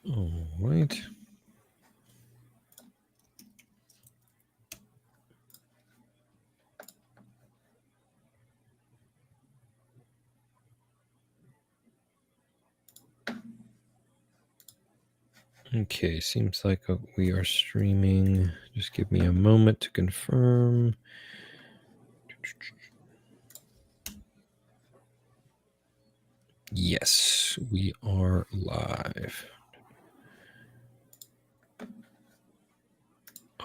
All right. Okay, seems like we are streaming. Just give me a moment to confirm. Yes, we are live.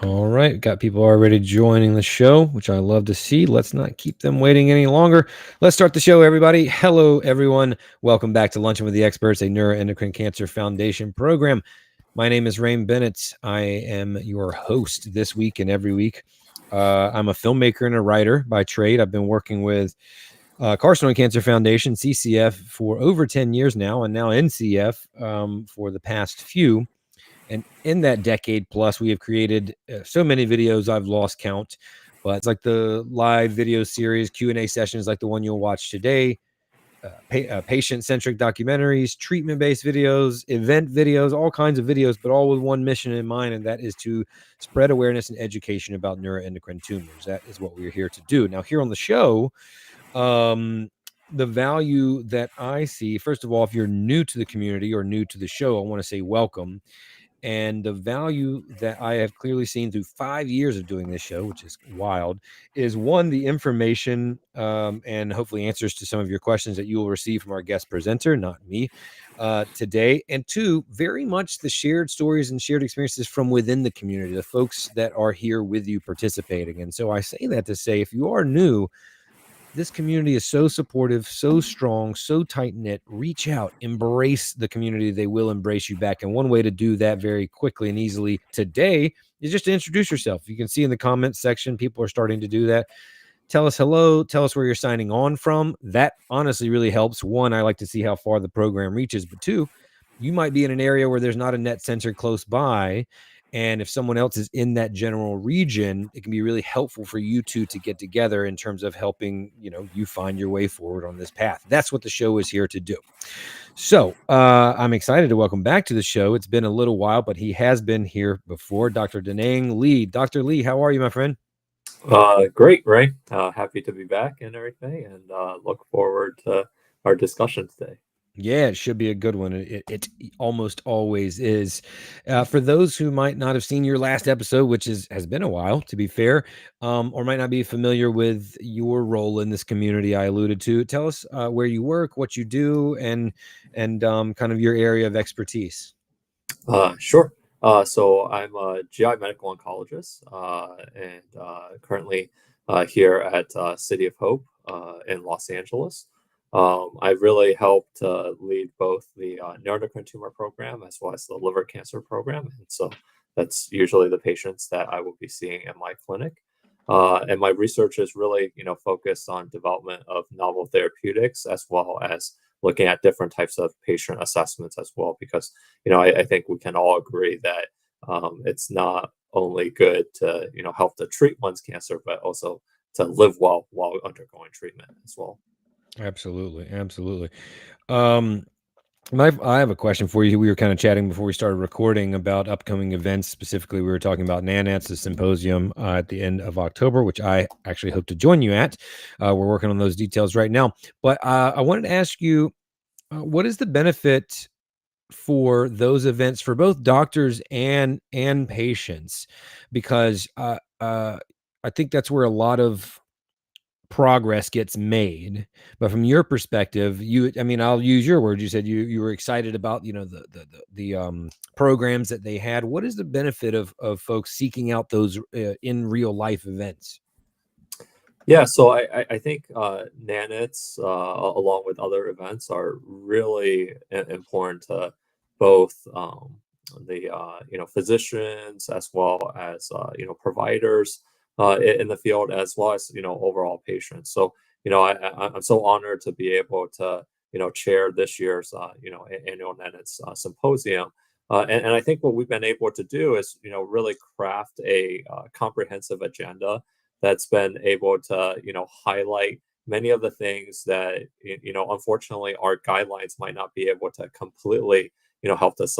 All right, got people already joining the show, which I love to see. Let's not keep them waiting any longer. Let's start the show, everybody. Hello, everyone. Welcome back to Luncheon with the Experts, a Neuroendocrine Cancer Foundation program. My name is Rain Bennett. I am your host this week and every week. I'm a filmmaker and a writer by trade. I've been working with Carcinoid Cancer Foundation, CCF, for over 10 years now, and now NCF for the past few. And in that decade plus, we have created so many videos, I've lost count. But it's like the live video series, Q&A sessions like the one you'll watch today, patient-centric documentaries, treatment-based videos, event videos, all kinds of videos, but all with one mission in mind, and that is to spread awareness and education about neuroendocrine tumors. That is what we're here to do. Now, here on the show, the value that I see, first of all, if you're new to the community or new to the show, I want to say welcome. And the value that I have clearly seen through 5 years of doing this show, which is wild, is one, the information and hopefully answers to some of your questions that you will receive from our guest presenter, not me, today. And two, very much the shared stories and shared experiences from within the community, the folks that are here with you participating. And so I say that to say, if you are new, this community is so supportive, so strong, so tight-knit. Reach out, embrace the community. They will embrace you back. And one way to do that very quickly and easily today is just to introduce yourself. You can see in the comments section, people are starting to do that. Tell us hello. Tell us where you're signing on from. That honestly really helps. One, I like to see how far the program reaches. But two, you might be in an area where there's not a NET center close by. And if someone else is in that general region, it can be really helpful for you two to get together in terms of helping, you find your way forward on this path. That's what the show is here to do. So I'm excited to welcome back to the show. It's been a little while, but he has been here before. Dr. Daneng Li. Dr. Li, how are you, my friend? Great, Ray. Happy to be back and everything, and look forward to our discussion today. Yeah, it should be a good one. It almost always is. For those who might not have seen your last episode, which has been a while, to be fair, or might not be familiar with your role in this community I alluded to, tell us where you work, what you do, and kind of your area of expertise. Sure. So I'm a GI medical oncologist, and currently here at City of Hope in Los Angeles. I've really helped lead both the Neuroendocrine Tumor Program as well as the liver cancer program, and so that's usually the patients that I will be seeing in my clinic. And my research is really, focused on development of novel therapeutics as well as looking at different types of patient assessments as well, because I think we can all agree that it's not only good to help to treat one's cancer, but also to live well while undergoing treatment as well. Absolutely, absolutely. Um, I have a question for you. We were kind of chatting before we started recording about upcoming events. Specifically, we were talking about NANETS, the symposium at the end of October, which I actually hope to join you at. We're working on those details right now. But I wanted to ask you, what is the benefit for those events for both doctors and patients? Because I think that's where a lot of progress gets made. But from your perspective, I'll use your word. You said you were excited about the programs that they had. What is the benefit of folks seeking out those in real life events? Yeah, so I think NANETS, along with other events, are really important to both the physicians as well as providers in the field, as well as overall patients. So I'm so honored to be able to chair this year's annual NANETS symposium. And I think what we've been able to do is really craft a comprehensive agenda that's been able to highlight many of the things that unfortunately our guidelines might not be able to completely help us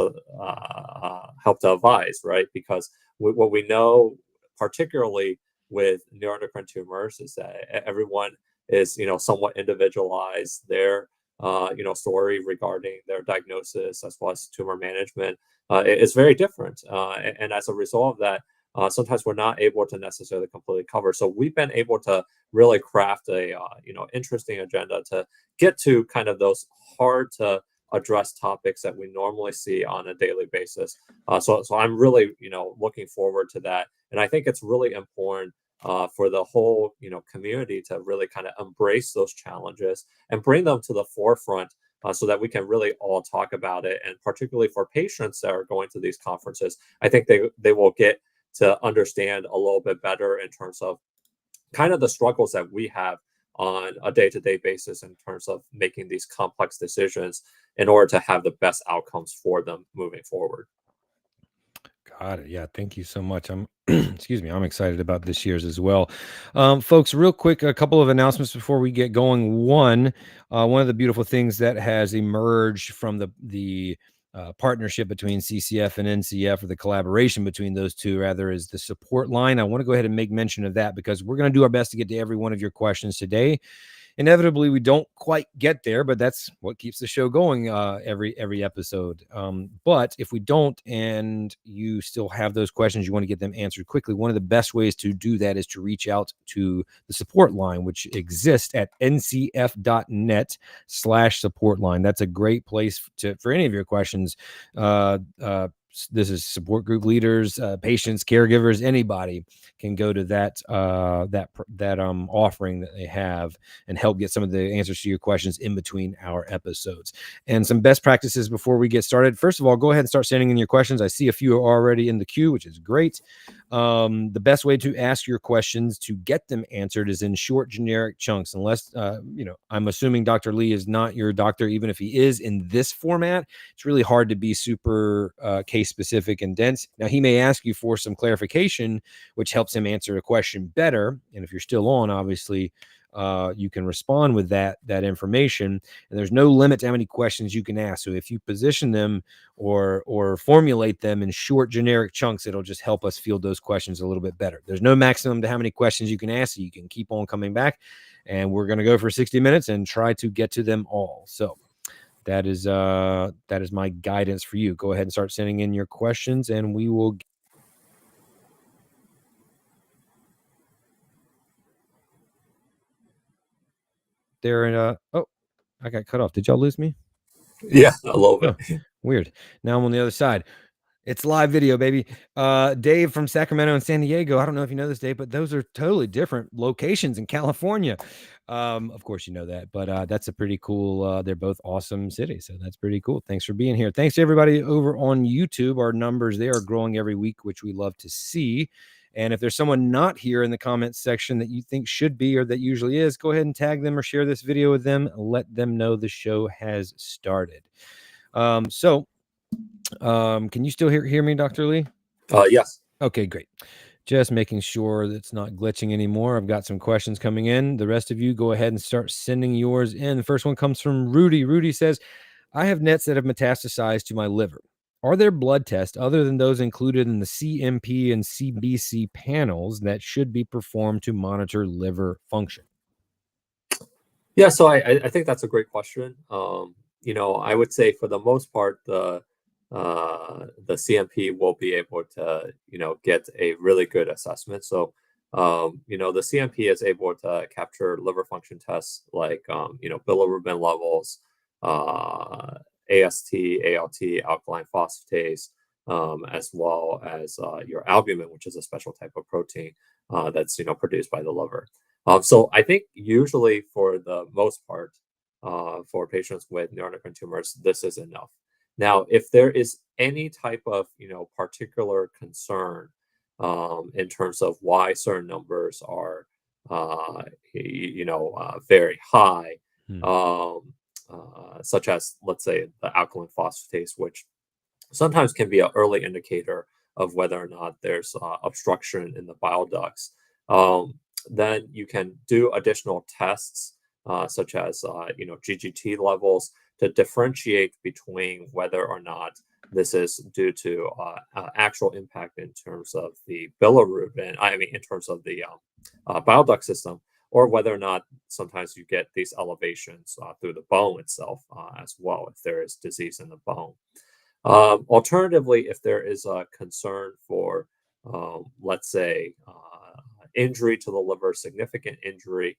help to advise, right? Because what we know, particularly with neuroendocrine tumors, is that everyone is somewhat individualized. Their story regarding their diagnosis as well as tumor management is very different, and as a result of that, sometimes we're not able to necessarily completely cover. So we've been able to really craft a interesting agenda to get to kind of those hard to address topics that we normally see on a daily basis. So I'm really looking forward to that, and I think it's really important for the whole community to really kind of embrace those challenges and bring them to the forefront, so that we can really all talk about it. And particularly for patients that are going to these conferences, I think they will get to understand a little bit better in terms of kind of the struggles that we have on a day-to-day basis in terms of making these complex decisions in order to have the best outcomes for them moving forward. Got it. Yeah, thank you so much. I'm excuse me. I'm excited about this year's as well. Folks, real quick, a couple of announcements before we get going. One of the beautiful things that has emerged from the partnership between CCF and NCF, or the collaboration between those two, rather, is the support line. I want to go ahead and make mention of that because we're going to do our best to get to every one of your questions today. Inevitably, we don't quite get there, but that's what keeps the show going every episode. But if we don't, and you still have those questions, you want to get them answered quickly, one of the best ways to do that is to reach out to the support line, which exists at ncf.net/support line. That's a great place for any of your questions. This is support group leaders, patients, caregivers, anybody can go to that offering that they have and help get some of the answers to your questions in between our episodes. And some best practices before we get started. First of all, go ahead and start sending in your questions. I see a few are already in the queue, which is great. The best way to ask your questions to get them answered is in short, generic chunks. Unless, I'm assuming Dr. Li is not your doctor. Even if he is in this format, it's really hard to be super case specific and dense. Now, he may ask you for some clarification, which helps him answer a question better. And if you're still on, obviously, you can respond with that information, and there's no limit to how many questions you can ask. So if you position them or formulate them in short, generic chunks, it'll just help us field those questions a little bit better. There's no maximum to how many questions you can ask. So you can keep on coming back, and we're going to go for 60 minutes and try to get to them all. So that is my guidance for you. Go ahead and start sending in your questions, and we will there. And I got cut off. Did y'all lose me? Yeah, a little bit. Oh, weird. Now I'm on the other side. It's live video, baby. Dave from Sacramento and San Diego. I don't know if you know this, Dave, but those are totally different locations in California. Of course, you know that, but that's a pretty cool. They're both awesome cities, so that's pretty cool. Thanks for being here. Thanks to everybody over on YouTube. Our numbers there are growing every week, which we love to see. And if there's someone not here in the comments section that you think should be or that usually is, go ahead and tag them or share this video with them. Let them know the show has started. Can you still hear me, Dr. Li? Yes. Okay, great. Just making sure that it's not glitching anymore. I've got some questions coming in. The rest of you go ahead and start sending yours in. The first one comes from Rudy. Rudy says, I have NETs that have metastasized to my liver. Are there blood tests other than those included in the CMP and CBC panels that should be performed to monitor liver function? Yeah, so I think that's a great question. I would say for the most part, the CMP will be able to get a really good assessment. So the CMP is able to capture liver function tests like bilirubin levels, AST, ALT, alkaline phosphatase, as well as your albumin, which is a special type of protein that's produced by the liver. So I think usually for the most part, for patients with neuroendocrine tumors, this is enough. Now, if there is any type of particular concern in terms of why certain numbers are very high, such as, let's say, the alkaline phosphatase, which sometimes can be an early indicator of whether or not there's obstruction in the bile ducts, then you can do additional tests such as GGT levels, to differentiate between whether or not this is due to actual impact in terms of the bilirubin, I mean, in terms of the bile duct system, or whether or not sometimes you get these elevations through the bone itself as well, if there is disease in the bone. Alternatively, if there is a concern for, let's say, injury to the liver, significant injury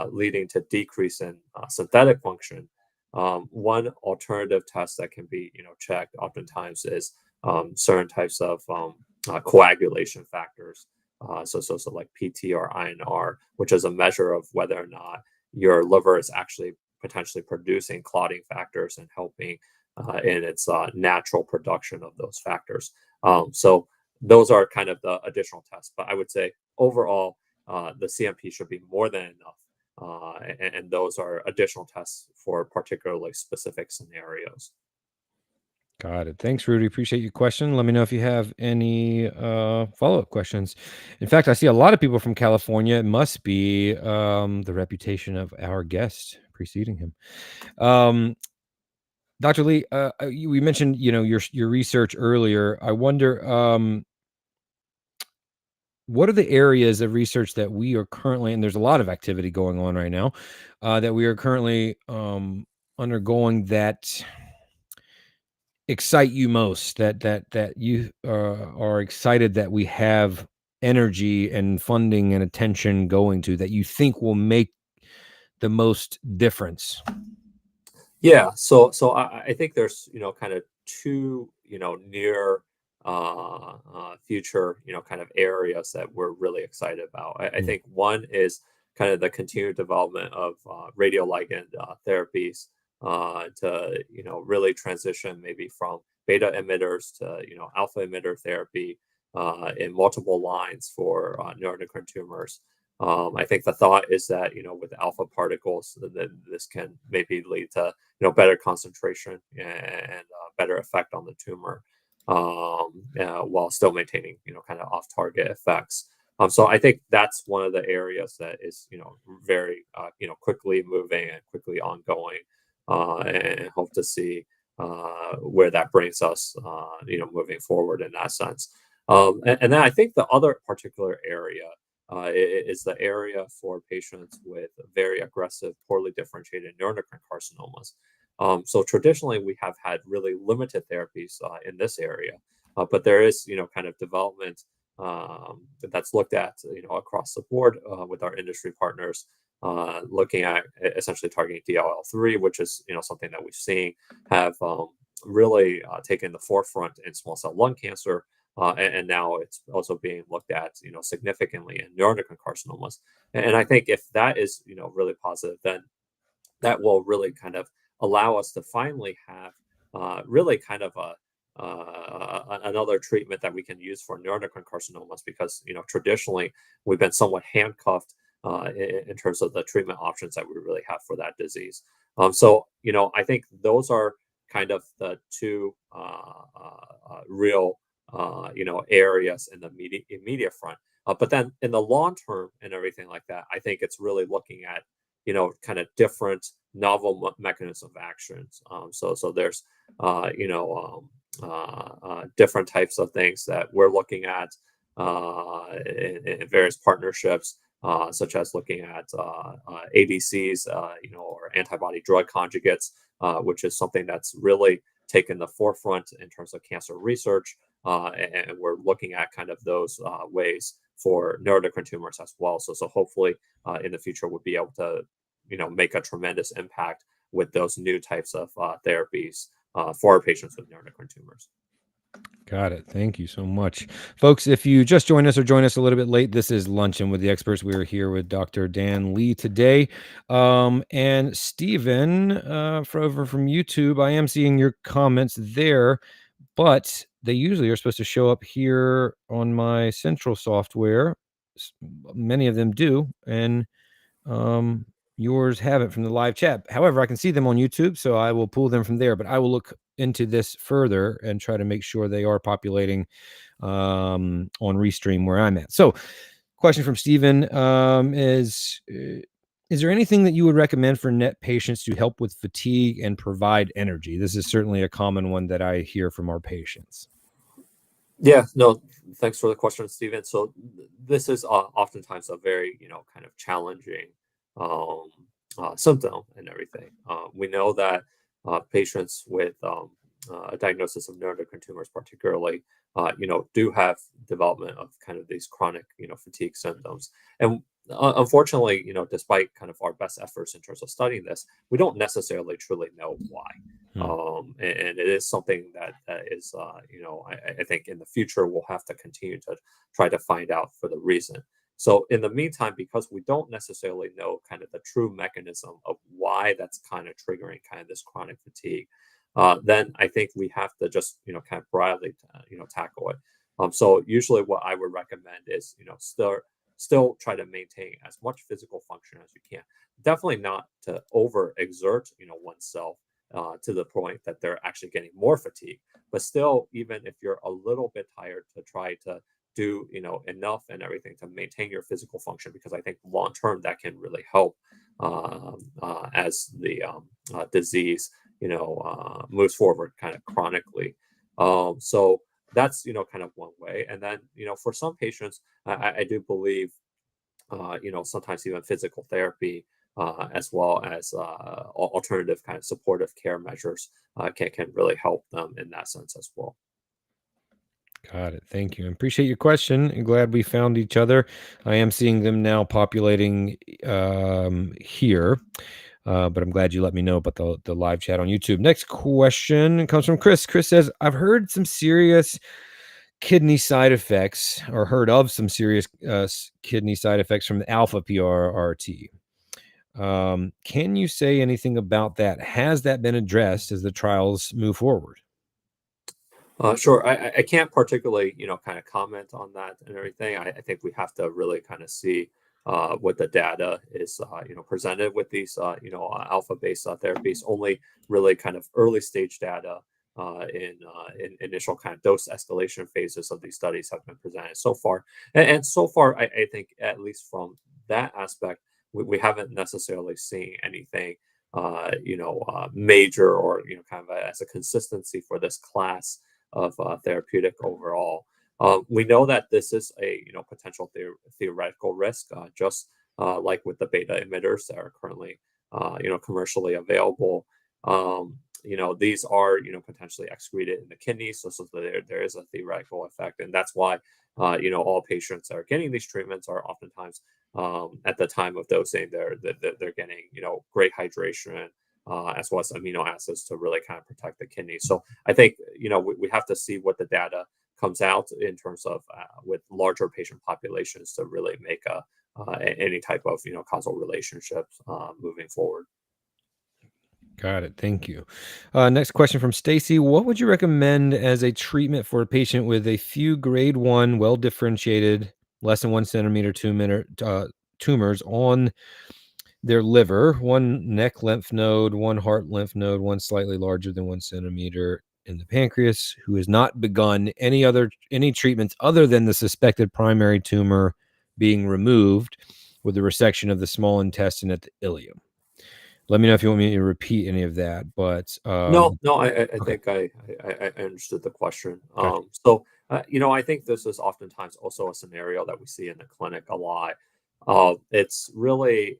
leading to decrease in synthetic function, one alternative test that can be, checked oftentimes is certain types of coagulation factors. So like PT or INR, which is a measure of whether or not your liver is actually potentially producing clotting factors and helping in its natural production of those factors. So those are kind of the additional tests. But I would say overall, the CMP should be more than enough. And those are additional tests for particularly specific scenarios. Got it. Thanks, Rudy. Appreciate your question. Let me know if you have any follow-up questions. In fact, I see a lot of people from California. It must be the reputation of our guest preceding him. Dr. Li, we mentioned, your research earlier. I wonder, what are the areas of research that we are currently, and there's a lot of activity going on right now, that we are currently undergoing that excite you most, that you are excited that we have energy and funding and attention going to, that you think will make the most difference? Yeah, so I think there's kind of two near future kind of areas that we're really excited about. I think one is kind of the continued development of radioligand therapies to really transition maybe from beta emitters to alpha emitter therapy in multiple lines for neuroendocrine tumors. I think the thought is that with alpha particles, then this can maybe lead to better concentration and better effect on the tumor, while still maintaining kind of off-target effects. So I think that's one of the areas that is very quickly moving and quickly ongoing, and hope to see where that brings us moving forward in that sense. And then I think the other particular area is the area for patients with very aggressive, poorly differentiated neuroendocrine carcinomas. So traditionally, we have had really limited therapies in this area, but there is, kind of development that's looked at, across the board with our industry partners, looking at essentially targeting DLL3, which is, something that we've seen have really taken the forefront in small cell lung cancer. And now it's also being looked at, significantly in neuroendocrine carcinomas. And I think if that is, really positive, then that will really kind of allow us to finally have really kind of another treatment that we can use for neuroendocrine carcinomas, because traditionally we've been somewhat handcuffed in terms of the treatment options that we really have for that disease. So I think those are kind of the two real areas in the immediate front. But then in the long term and everything like that, I think it's really looking at, kind of different novel mechanism of actions. So there's, different types of things that we're looking at in various partnerships, such as looking at ADCs, or antibody drug conjugates, which is something that's really taken the forefront in terms of cancer research. And we're looking at kind of those ways for neuroendocrine tumors as well. So hopefully in the future we'll be able to make a tremendous impact with those new types of therapies for our patients with neuroendocrine tumors. Got it. Thank you so much. Folks, if you just joined us or joined us a little bit late, this is Luncheon with the Experts. We're here with Dr. Dan Li today. And Stephen, over from YouTube, I am seeing your comments there, but they usually are supposed to show up here on my central software. Many of them do, and yours haven't from the live chat. However, I can see them on YouTube, so I will pull them from there, but I will look into this further and try to make sure they are populating on Restream where I'm at. So question from Stephen is, Is there anything that you would recommend for NET patients to help with fatigue and provide energy? This is certainly a common one that I hear from our patients. Yeah, no, thanks for the question, Stephen. So this is oftentimes a very, kind of challenging um, symptom and everything. We know that patients with a diagnosis of neuroendocrine tumors, particularly, do have development of kind of these chronic, fatigue symptoms. And unfortunately, despite kind of our best efforts in terms of studying this, we don't necessarily truly know why. Hmm. And it is something that is, I think in the future we'll have to continue to try to find out for the reason. So in the meantime, because we don't necessarily know kind of the true mechanism of why that's kind of triggering kind of this chronic fatigue, then I think we have to just, kind of broadly, tackle it. So usually what I would recommend is, still try to maintain as much physical function as you can. Definitely not to overexert, oneself to the point that they're actually getting more fatigue. But still, even if you're a little bit tired, to try to do enough and everything to maintain your physical function, because I think long term that can really help as the disease moves forward kind of chronically. So that's kind of one way. And then for some patients, I do believe sometimes even physical therapy, as well as alternative kind of supportive care measures can really help them in that sense as well. Got it. Thank you. I appreciate your question. I'm glad we found each other. I am seeing them now populating here, but I'm glad you let me know about the live chat on YouTube. Next question comes from Chris. Chris says, I've heard some serious kidney side effects or heard of some serious kidney side effects from the alpha PRRT. Can you say anything about that? Has that been addressed as the trials move forward? Sure. I can't particularly, kind of comment on that and everything. I think we have to really kind of see what the data is, presented with these, alpha-based therapies. Only really kind of early stage data in initial kind of dose escalation phases of these studies have been presented so far. And so far, I think at least from that aspect, we haven't necessarily seen anything, major or, kind of as a consistency for this class of therapeutic overall. We know that this is a potential theoretical risk, just like with the beta emitters that are currently commercially available. These are potentially excreted in the kidneys, so there is a theoretical effect, and that's why all patients that are getting these treatments are oftentimes at the time of dosing they're getting great hydration, as well as amino acids to really kind of protect the kidney. So I think we have to see what the data comes out in terms of with larger patient populations to really make any type of causal relationships moving forward. Got it. Thank you. Next question from Stacy. What would you recommend as a treatment for a patient with a few grade 1, well differentiated, less than 1 centimeter tumors on their liver, one neck lymph node, one heart lymph node, one slightly larger than 1 centimeter in the pancreas, who has not begun any treatments other than the suspected primary tumor being removed with the resection of the small intestine at the ileum? Let me know if you want me to repeat any of that, but No, I okay, think I understood the question. gotcha. I think this is oftentimes also a scenario that we see in the clinic a lot. It's really,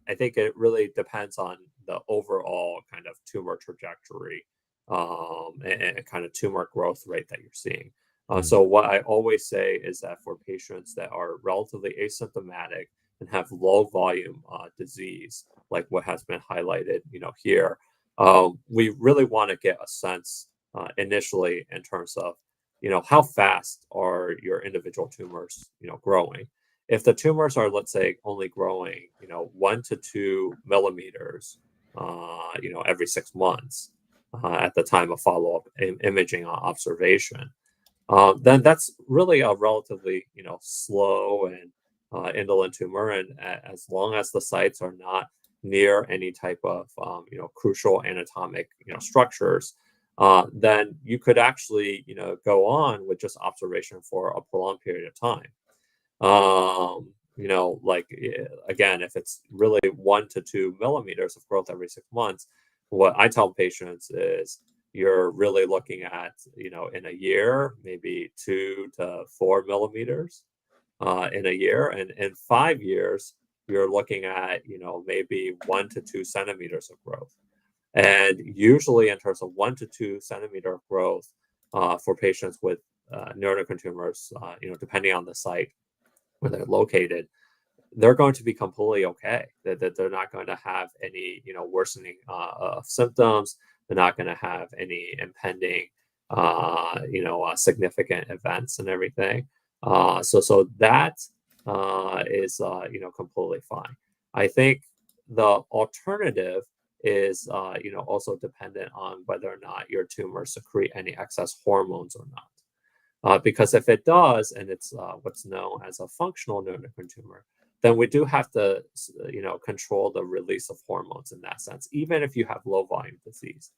I think it really depends on the overall kind of tumor trajectory, and kind of tumor growth rate that you're seeing. Mm, So what I always say is that for patients that are relatively asymptomatic and have low volume disease, like what has been highlighted, here, we really want to get a sense initially in terms of, how fast are your individual tumors, growing. If the tumors are, let's say, only growing, 1 to 2 millimeters, every 6 months at the time of follow-up imaging observation, then that's really a relatively, slow and indolent tumor. And as long as the sites are not near any type of, crucial anatomic, structures, then you could actually, go on with just observation for a prolonged period of time. like again, if it's really 1 to 2 millimeters of growth every 6 months, what I tell patients is you're really looking at, in a year, maybe 2 to 4 millimeters in a year. And in 5 years, you're looking at, maybe 1 to 2 centimeters of growth. And usually, in terms of 1 to 2 centimeter of growth for patients with neuroendocrine tumors, depending on the site where they're located, they're going to be completely okay. That they're not going to have any, worsening of symptoms. They're not going to have any impending, significant events and everything. So that is, completely fine. I think the alternative is, also dependent on whether or not your tumor secrete any excess hormones or not. Because if it does, and it's what's known as a functional neuroendocrine tumor, then we do have to, control the release of hormones in that sense, even if you have low volume disease.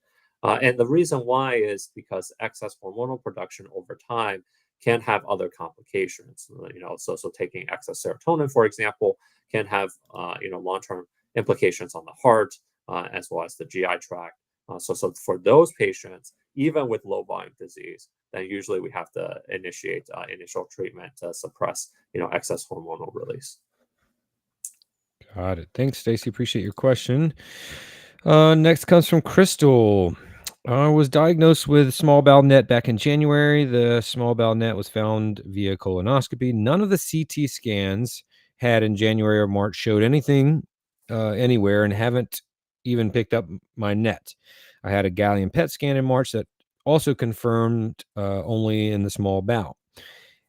And the reason why is because excess hormonal production over time can have other complications. So taking excess serotonin, for example, can have, long-term implications on the heart as well as the GI tract. So for those patients, even with low volume disease, then usually we have to initiate initial treatment to suppress, excess hormonal release. Got it. Thanks, Stacy. Appreciate your question. Next comes from Crystal. I was diagnosed with small bowel NET back in January. The small bowel NET was found via colonoscopy. None of the CT scans had in January or March showed anything anywhere, and haven't even picked up my NET. I had a gallium PET scan in March that also confirmed only in the small bowel.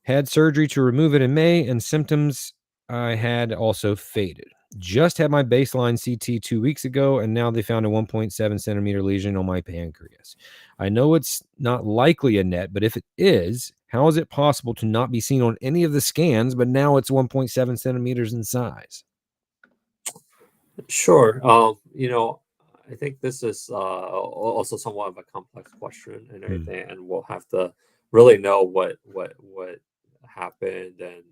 Had surgery to remove it in May, and symptoms I had also faded. Just had my baseline CT 2 weeks ago, and now they found a 1.7 centimeter lesion on my pancreas. I know it's not likely a NET, but if it is, how is it possible to not be seen on any of the scans, but now it's 1.7 centimeters in size? Sure. I think this is also somewhat of a complex question and everything, and we'll have to really know what happened. And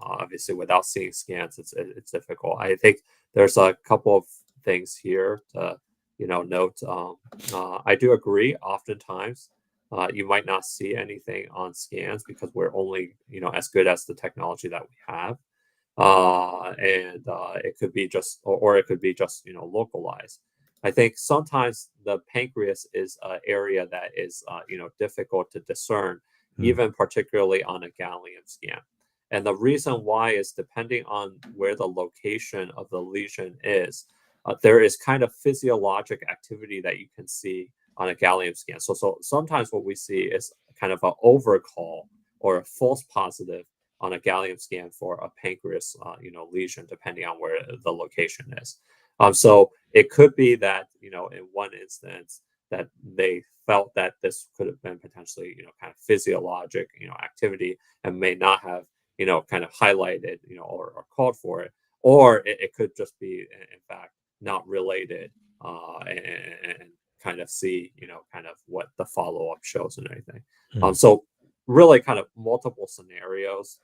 obviously, without seeing scans, it's difficult. I think there's a couple of things here to note. I do agree. Oftentimes, you might not see anything on scans because we're only as good as the technology that we have. And it could be just, or it could be just localized. I think sometimes the pancreas is an area that is difficult to discern, even particularly on a gallium scan. And the reason why is depending on where the location of the lesion is, there is kind of physiologic activity that you can see on a gallium scan. So sometimes what we see is kind of an overcall or a false positive on a gallium scan for a pancreas, lesion, depending on where the location is. So it could be that, in one instance that they felt that this could have been potentially, kind of physiologic, activity, and may not have, kind of highlighted, or called for it, or it could just be, in fact, not related, and kind of see, kind of what the follow-up shows and everything. So really kind of multiple scenarios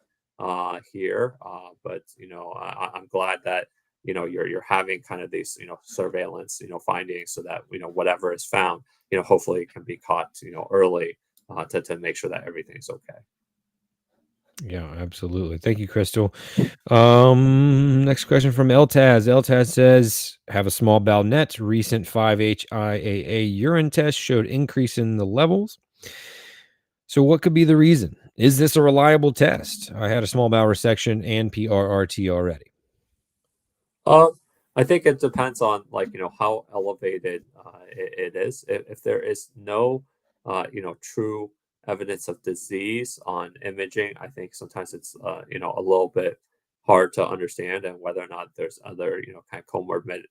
here, but I'm glad that you're having kind of these surveillance findings, so that whatever is found hopefully it can be caught early, to make sure that everything's okay. Yeah, absolutely. Thank you, Crystal. Next question from Eltaz. Eltaz says, have a small bowel NET. Recent 5-HIAA urine test showed increase in the levels. So what could be the reason? Is this a reliable test? I had a small bowel resection and PRRT already. I think it depends on, like, how elevated it is. If there is no true evidence of disease on imaging, I think sometimes it's a little bit hard to understand, and whether or not there's other kind of comorbid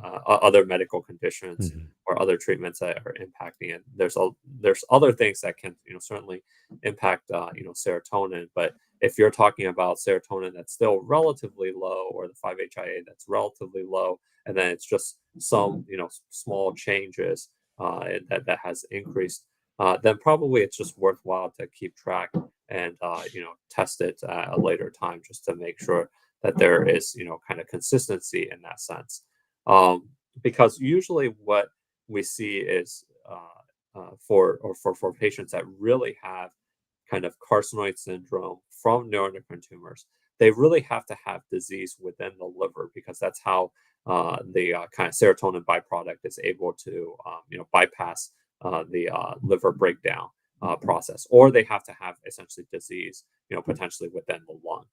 other medical conditions or other treatments that are impacting it. There's other things that can certainly impact serotonin, but if you're talking about serotonin that's still relatively low, or the 5-HIA that's relatively low, and then it's just some small changes that has increased, then probably it's just worthwhile to keep track and test it at a later time, just to make sure that there is, kind of consistency in that sense. Because usually what we see is for patients that really have kind of carcinoid syndrome from neuroendocrine tumors, they really have to have disease within the liver, because that's how the kind of serotonin byproduct is able to bypass the liver breakdown process, or they have to have essentially disease potentially within the lung.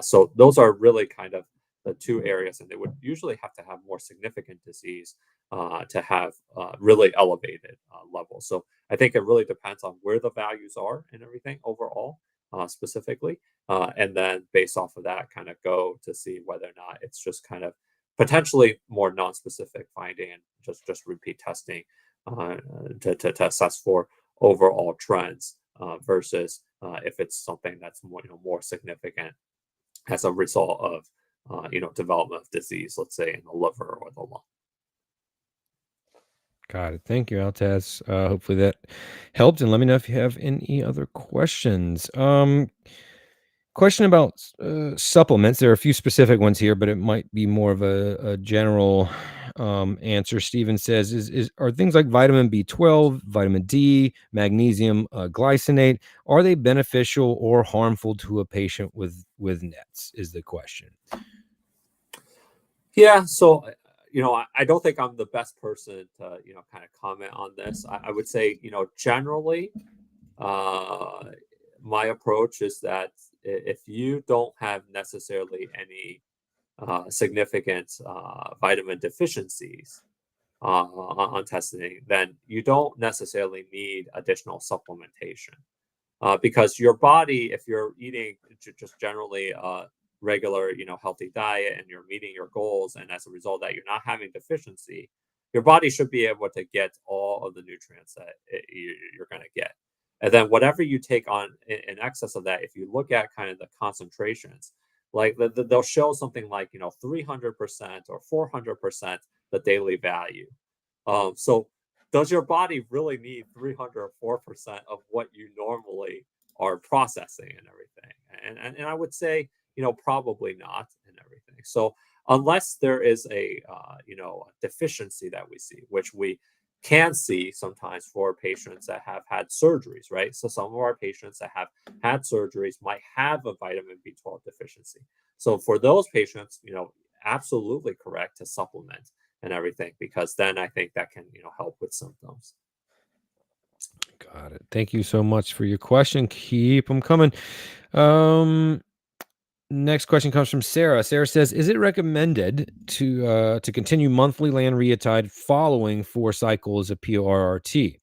So those are really kind of the two areas, and they would usually have to have more significant disease to have really elevated levels. So I think it really depends on where the values are and everything overall, specifically, and then based off of that, kind of go to see whether or not it's just kind of potentially more non-specific finding and just repeat testing to assess for overall trends versus if it's something that's more significant as a result of development of disease, let's say in the liver or the lung. Got it. Thank you, Altaz. Hopefully that helped. And let me know if you have any other questions. Question about supplements. There are a few specific ones here, but it might be more of a general answer. Steven says, are things like vitamin B12, vitamin D, magnesium, glycinate, are they beneficial or harmful to a patient with NETs, is the question. Yeah, so I don't think I'm the best person to kind of comment on this. I would say generally, my approach is that if you don't have necessarily any significant vitamin deficiencies on testing, then you don't necessarily need additional supplementation. Because your body, if you're eating just generally regular, healthy diet, and you're meeting your goals, and as a result of that you're not having deficiency, your body should be able to get all of the nutrients that you're going to get. And then whatever you take on in excess of that, if you look at kind of the concentrations, like they'll show something like 300% or 400% the daily value. So does your body really need 300 or 4% of what you normally are processing and everything? And I would say, probably not and everything. So unless there is a deficiency that we see, which we can see sometimes for patients that have had surgeries, right? So some of our patients that have had surgeries might have a vitamin B12 deficiency. So for those patients, absolutely correct to supplement and everything, because then I think that can help with symptoms. Got it. Thank you so much for your question. Keep them coming. Next question comes from Sarah. Sarah says, is it recommended to continue monthly lanreotide following 4 cycles of PRRT?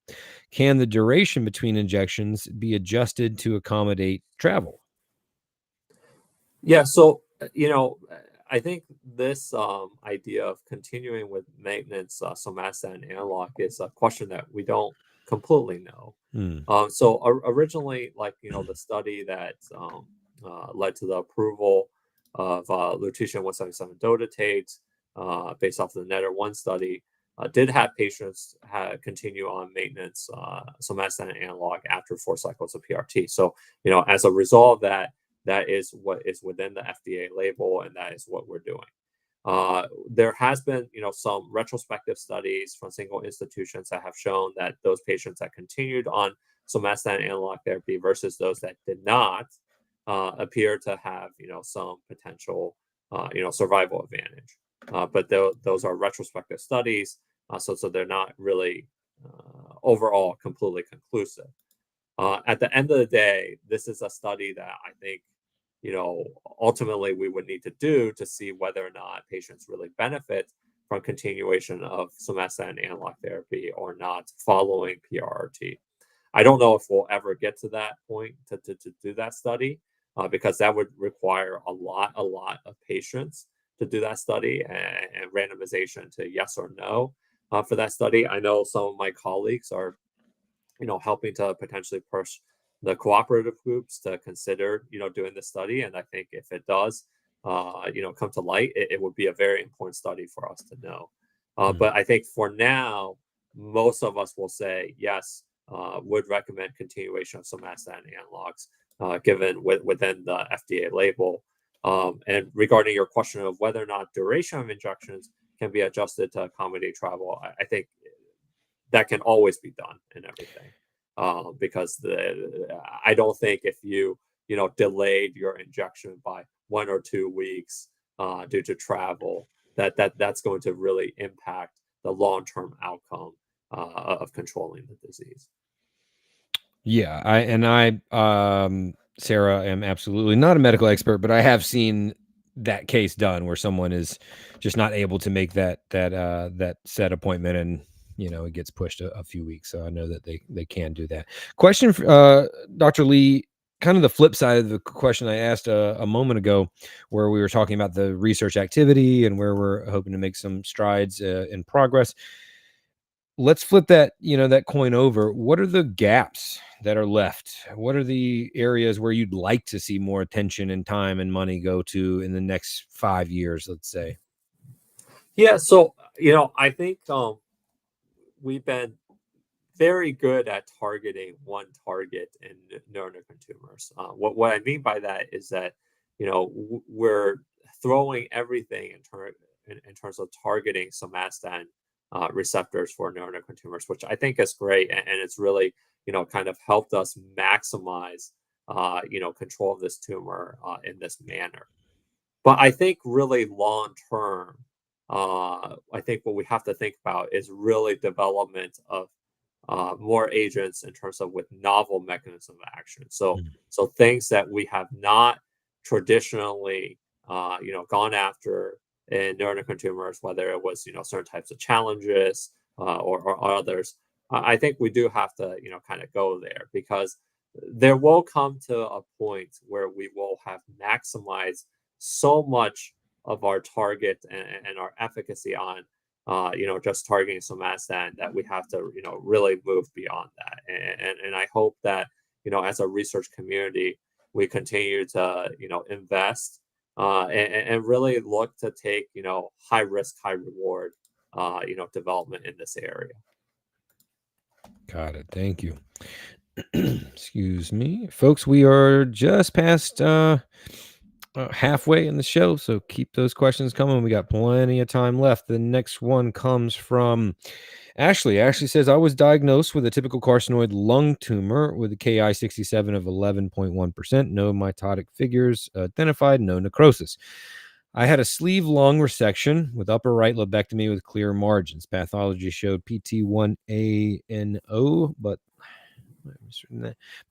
Can the duration between injections be adjusted to accommodate travel? Yeah, so I think this idea of continuing with maintenance somatostatin analog is a question that we don't completely know. So originally, the study that led to the approval of lutetium 177 dotatate based off of the NETTER-1 study did have patients continue on maintenance somatostatin analog after 4 cycles of PRT. So as a result of that, that is what is within the FDA label, and that is what we're doing. There has been, some retrospective studies from single institutions that have shown that those patients that continued on somatostatin analog therapy versus those that did not appear to have, some potential, survival advantage. But those are retrospective studies, so they're not really overall completely conclusive. At the end of the day, this is a study that I think ultimately we would need to do to see whether or not patients really benefit from continuation of somatostatin analog therapy or not following PRRT. I don't know if we'll ever get to that point to do that study, because that would require a lot of patients to do that study and randomization to yes or no for that study. I know some of my colleagues are helping to potentially push the cooperative groups to consider, doing the study. And I think if it does, come to light, it would be a very important study for us to know. But I think for now, most of us will say yes, would recommend continuation of somatostatin analogs, given within the FDA label. And regarding your question of whether or not duration of injections can be adjusted to accommodate travel, I think that can always be done and everything. Because I don't think if you delayed your injection by 1 or 2 weeks due to travel, that's going to really impact the long-term outcome of controlling the disease. Yeah, Sarah, am absolutely not a medical expert, but I have seen that case done where someone is just not able to make that set appointment, and it gets pushed a few weeks. So I know that they can do that. Question for Dr. Li, kind of the flip side of the question I asked a moment ago, where we were talking about the research activity and where we're hoping to make some strides in progress. Let's flip that coin over. What are the gaps that are left? What are the areas where you'd like to see more attention and time and money go to in the next 5 years, let's say? Yeah, so I think we've been very good at targeting one target in neuroendocrine tumors. What I mean by that is that we're throwing everything in terms of targeting somatostatin receptors for neuroendocrine tumors, which I think is great, and it's really kind of helped us maximize control of this tumor in this manner. But I think really long term, I think what we have to think about is really development of more agents in terms of with novel mechanism of action. So Mm. so things that we have not traditionally gone after in neuroendocrine tumors, whether it was certain types of challenges or others. I think we do have to kind of go there, because there will come to a point where we will have maximized so much of our target and our efficacy on just targeting somatostatin, that we have to, really move beyond that. And I hope that, as a research community, we continue to, invest and really look to take, high risk, high reward, development in this area. Got it. Thank you. Excuse me, folks. We are just past halfway in the show, so keep those questions coming. We got plenty of time left. The next one comes from Ashley. Ashley says, I was diagnosed with a typical carcinoid lung tumor with a Ki-67 of 11.1%, no mitotic figures identified, no necrosis. I had a sleeve lung resection with upper right lobectomy with clear margins. Pathology showed PT1ANO, but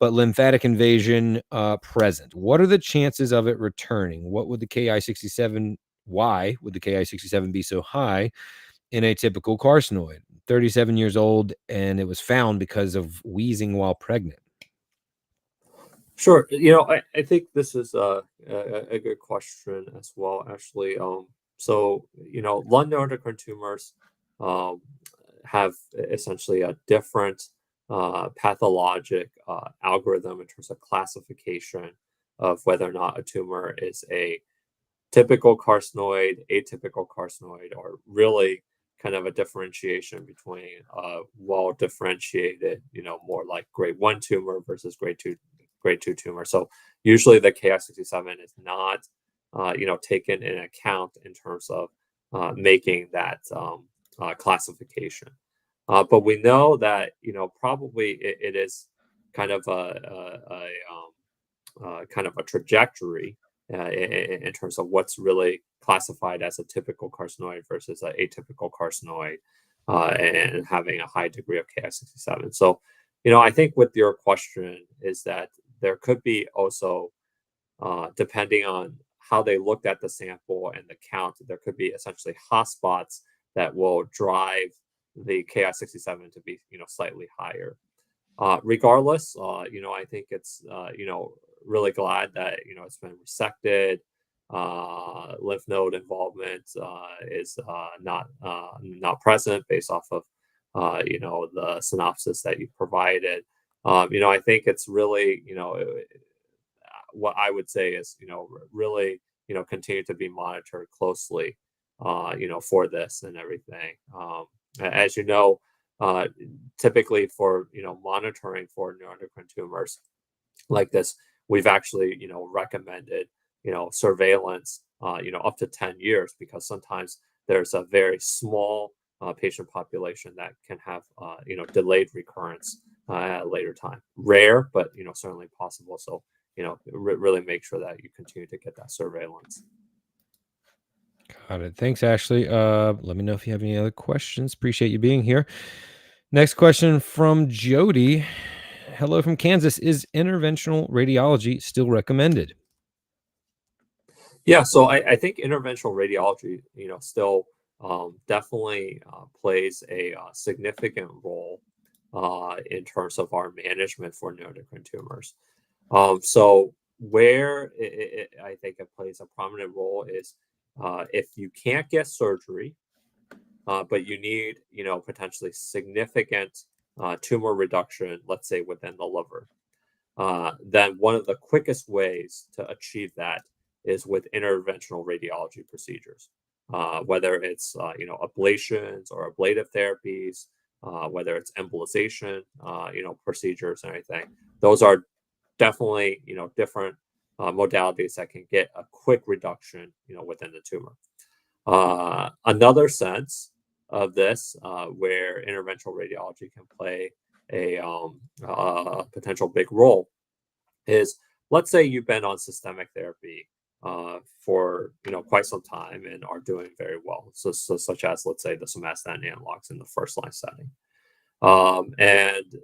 lymphatic invasion present. What are the chances of it returning? What would the Ki-67? Why would the Ki-67 be so high in a typical carcinoid? 37 years old, and it was found because of wheezing while pregnant. Sure. I think this is a good question as well, actually. So, lung neuroendocrine tumors um, have essentially a different pathologic algorithm in terms of classification of whether or not a tumor is a typical carcinoid, atypical carcinoid, or really kind of a differentiation between well differentiated, more like grade 1 tumor versus grade 2 tumor. So usually the Ki-67 is not taken in account in terms of making that classification. But we know that probably it is kind of kind of a trajectory in terms of what's really classified as a typical carcinoid versus an atypical carcinoid, and having a high degree of Ki-67. So, I think with your question is that there could be also, depending on how they looked at the sample and the count, there could be essentially hotspots that will drive the Ki-67 to be, slightly higher. Regardless, I think it's, really glad that, it's been resected. Lymph node involvement is not present based off of, the synopsis that you provided. I think it's really, what I would say is, really, continue to be monitored closely, for this and everything. As you know, typically for monitoring for neuroendocrine tumors like this, we've actually recommended surveillance, up to 10 years, because sometimes there's a very small patient population that can have, delayed recurrence at a later time. Rare, but, certainly possible. So, really make sure that you continue to get that surveillance. Got it. Thanks, Ashley. Let me know if you have any other questions. Appreciate you being here. Next question from Jody. Hello from Kansas. Is interventional radiology still recommended? Yeah, so I think interventional radiology, still definitely plays a significant role in terms of our management for neuroendocrine tumors. So where I think it plays a prominent role is if you can't get surgery, but you need, potentially significant tumor reduction, let's say within the liver, then one of the quickest ways to achieve that is with interventional radiology procedures, whether it's ablations or ablative therapies, whether it's embolization, procedures and everything. Those are definitely different modalities that can get a quick reduction within the tumor. Another sense of this, where interventional radiology can play a potential big role, is, let's say you've been on systemic therapy for quite some time and are doing very well. So such as, let's say, the somatostatin analogs in the first line setting, and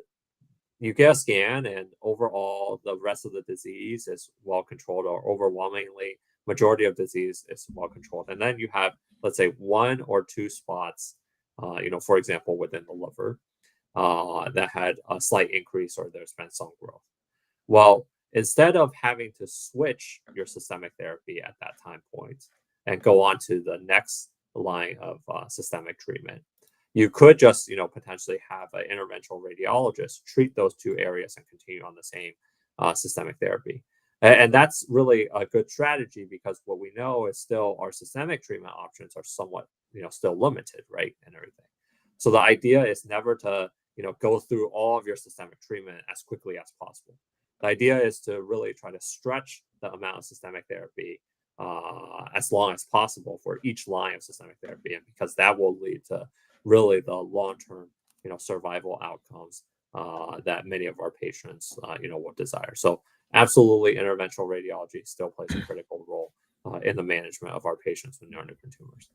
you get a scan, and overall the rest of the disease is well controlled, or overwhelmingly majority of disease is well controlled, and then you have, let's say, one or two spots, for example, within the liver, that had a slight increase, or there's been some growth. Well, instead of having to switch your systemic therapy at that time point and go on to the next line of systemic treatment, you could just, potentially have an interventional radiologist treat those two areas and continue on the same systemic therapy. And that's really a good strategy, because what we know is still our systemic treatment options are somewhat, still limited, right, and everything. So the idea is never to, go through all of your systemic treatment as quickly as possible. The idea is to really try to stretch the amount of systemic therapy as long as possible for each line of systemic therapy, and because that will lead to really the long-term, survival outcomes that many of our patients, will desire. So absolutely, interventional radiology still plays a critical role in the management of our patients with neuroendocrine tumors.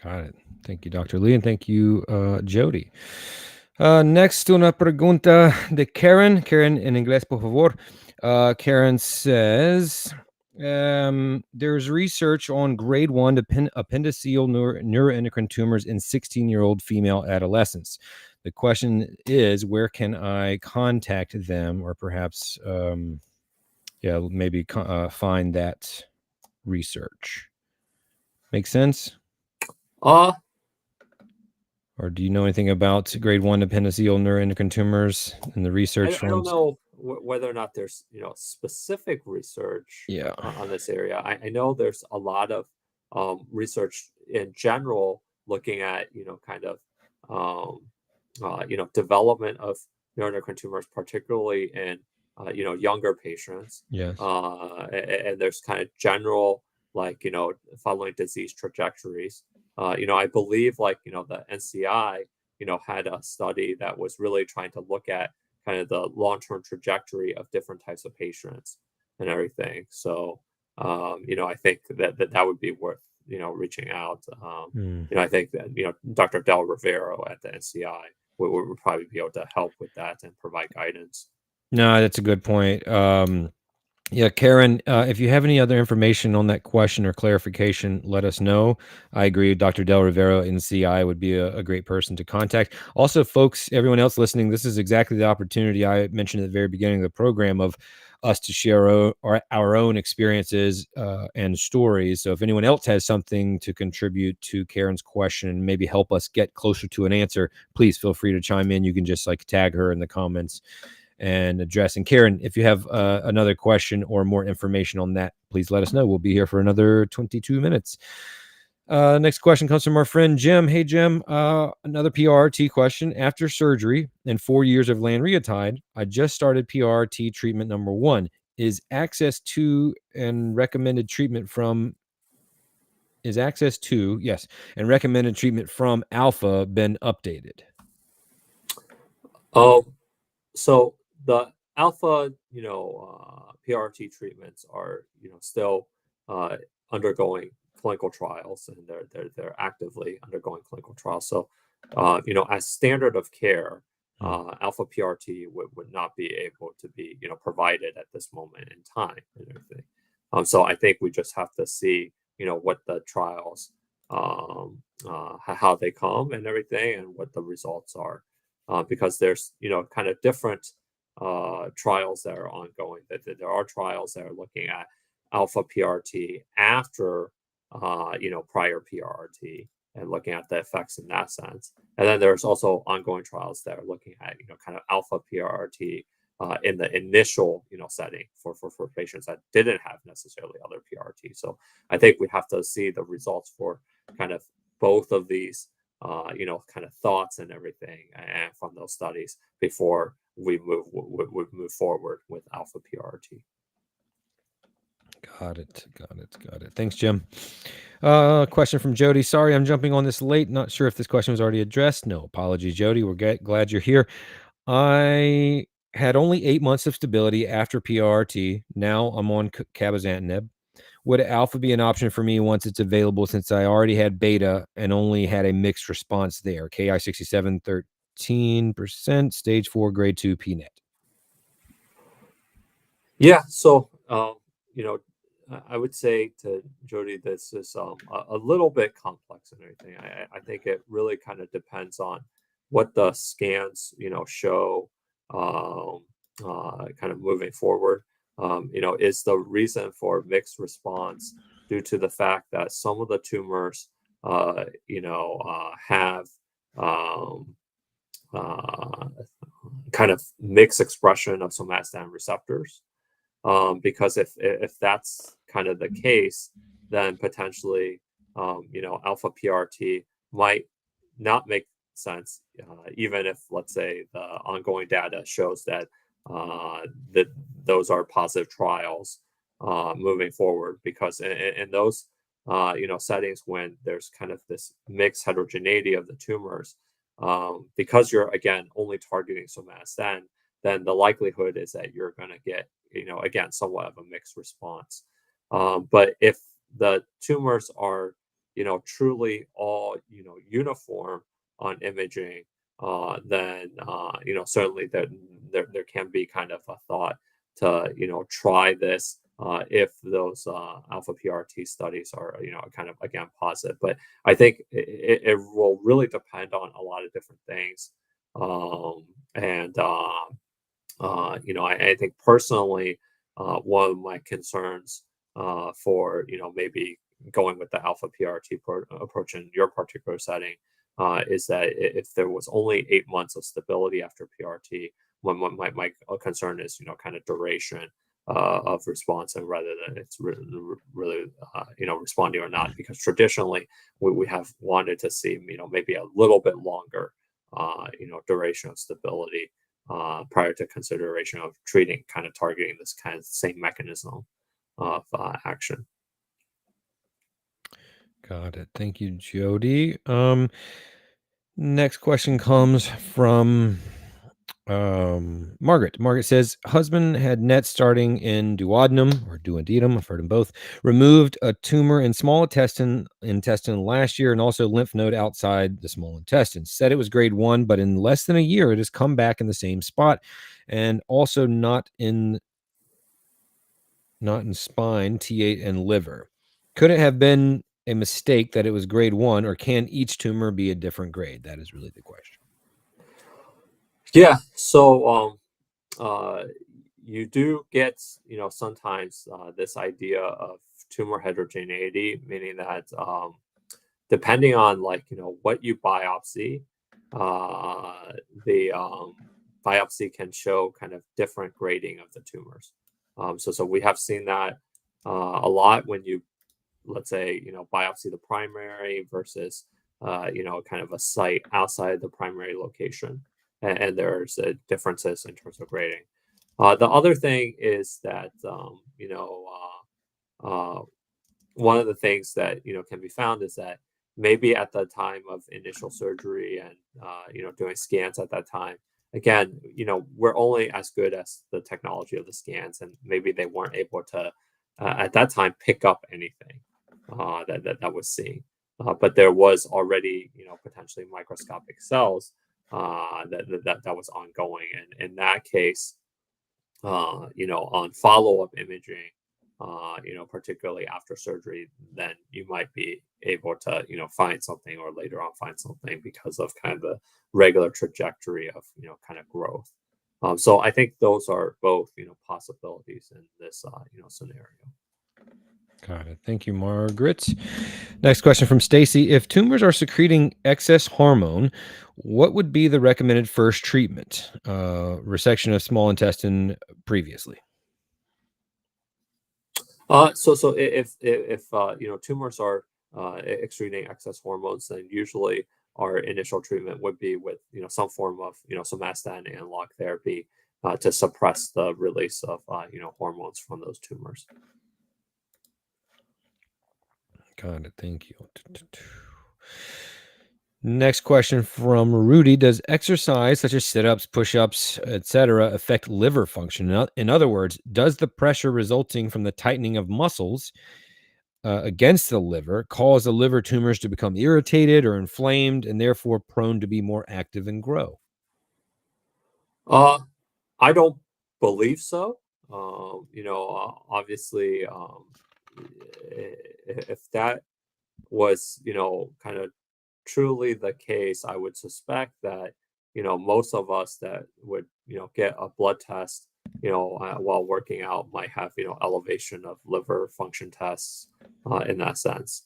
Got it. Thank you, Dr. Lee, and thank you, Jody. Next, una pregunta de Karen. Karen, en inglés, por favor. Karen says, there's research on grade 1 appendiceal neuroendocrine tumors in 16-year-old female adolescents. The question is, where can I contact them, or perhaps, maybe find that research? Make sense? Or do you know anything about grade 1 appendiceal neuroendocrine tumors and the research? I don't know whether or not there's specific research on this area. I know there's a lot of research in general looking at kind of development of neuroendocrine tumors, particularly in younger patients. Yes. And there's kind of general, like, following disease trajectories. I believe, like, the NCI, had a study that was really trying to look at kind of the long-term trajectory of different types of patients and everything. So, I think that would be worth, reaching out. I think that, Dr. Del Rivero at the NCI would probably be able to help with that and provide guidance. No, that's a good point. Yeah, Karen, if you have any other information on that question or clarification, let us know. I agree. Dr. Del Rivero, NCI, would be a great person to contact. Also, folks, everyone else listening, this is exactly the opportunity I mentioned at the very beginning of the program of us to share our own experiences and stories. So if anyone else has something to contribute to Karen's question and maybe help us get closer to an answer, please feel free to chime in. You can just tag her in the comments and address. And Karen, if you have another question or more information on that, please let us know. We'll be here for another 22 minutes. Next question comes from our friend Jim. Hey, Jim, another PRRT question. After surgery and 4 years of lanreotide, I just started PRRT treatment number 1. is access to and recommended treatment from and recommended treatment from alpha been updated? So the alpha, PRT treatments are, still undergoing clinical trials, and they're actively undergoing clinical trials. So, as standard of care, alpha PRT would not be able to be, provided at this moment in time and everything. So I think we just have to see, what the trials, how they come and everything, and what the results are, because there's, kind of different trials that are ongoing. That there are trials that are looking at alpha PRT after, prior PRT, and looking at the effects in that sense. And then there's also ongoing trials that are looking at, kind of alpha PRT in the initial, setting for patients that didn't have necessarily other PRT. So I think we have to see the results for kind of both of these, kind of thoughts and everything, and from those studies before we move forward with alpha PRT. Got it. Thanks, Jim. Question from Jody. Sorry, I'm jumping on this late. Not sure if this question was already addressed. No apology, Jody. We're glad you're here. I had only 8 months of stability after PRT. Now I'm on cabozantinib. Would alpha be an option for me once it's available, since I already had beta and only had a mixed response there? KI 67, 13%, stage 4, grade 2 PNET. Yeah. So, I would say to Jody, this is a little bit complex and everything. I think it really kind of depends on what the scans, show, kind of moving forward. Is the reason for mixed response due to the fact that some of the tumors, have kind of mixed expression of somatostatin receptors? Because if that's kind of the case, then potentially, alpha PRT might not make sense, even if, let's say, the ongoing data shows that that those are positive trials moving forward. Because in those, settings when there's kind of this mixed heterogeneity of the tumors, because you're again only targeting somatostatin, then the likelihood is that you're going to get, again, somewhat of a mixed response. But if the tumors are, truly all, uniform on imaging, then, certainly there can be kind of a thought to, try this if those alpha PRT studies are, kind of, again, positive. But I think it will really depend on a lot of different things. And I think personally, one of my concerns for, maybe going with the alpha PRT approach in your particular setting, is that if there was only 8 months of stability after PRT, my concern is, kind of duration of response, and rather than it's really, responding or not. Because traditionally we have wanted to see, maybe a little bit longer, duration of stability, prior to consideration of treating, kind of targeting this kind of same mechanism of action. Got it. Thank you, Jody. Next question comes from Margaret. Margaret says, husband had NETs starting in duodenum or duodenum, I've heard them both, removed a tumor in small intestine last year, and also lymph node outside the small intestine. Said it was grade 1, but in less than a year it has come back in the same spot, and also not in spine, T8, and liver. Could it have been a mistake that it was grade 1, or can each tumor be a different grade? That is really the question. Yeah. So you do get, sometimes this idea of tumor heterogeneity, meaning that depending on, like, what you biopsy, the biopsy can show kind of different grading of the tumors. So we have seen that a lot when you, let's say, biopsy the primary versus, kind of a site outside the primary location, and there's differences in terms of grading. The other thing is that one of the things that can be found is that maybe at the time of initial surgery and doing scans at that time, again, we're only as good as the technology of the scans, and maybe they weren't able to at that time pick up anything that was seen, but there was already potentially microscopic cells that was ongoing, and in that case, on follow-up imaging, particularly after surgery, then you might be able to, find something, or later on find something, because of kind of the regular trajectory of, kind of growth. So I think those are both, possibilities in this, scenario. Got it. Thank you, Margaret. Next question from Stacy. If tumors are secreting excess hormone, what would be the recommended first treatment? Resection of small intestine previously. So if tumors are excreting excess hormones, then usually our initial treatment would be with some form of somatostatin analog therapy to suppress the release of hormones from those tumors. Got it. Thank you. Next question from Rudy. Does exercise such as sit-ups, push-ups, etc., affect liver function? In other words, does the pressure resulting from the tightening of muscles against the liver cause the liver tumors to become irritated or inflamed and therefore prone to be more active and grow? I don't believe so. Obviously, if that was kind of truly the case, I would suspect that most of us that would get a blood test while working out might have elevation of liver function tests in that sense.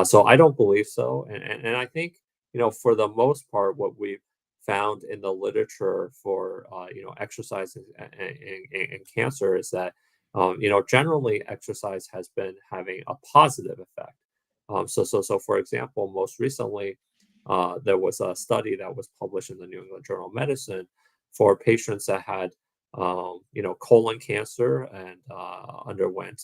So I don't believe so, and I think for the most part, what we've found in the literature for exercise and cancer is that generally exercise has been having a positive effect. So for example, most recently, there was a study that was published in the New England Journal of Medicine for patients that had, colon cancer and underwent,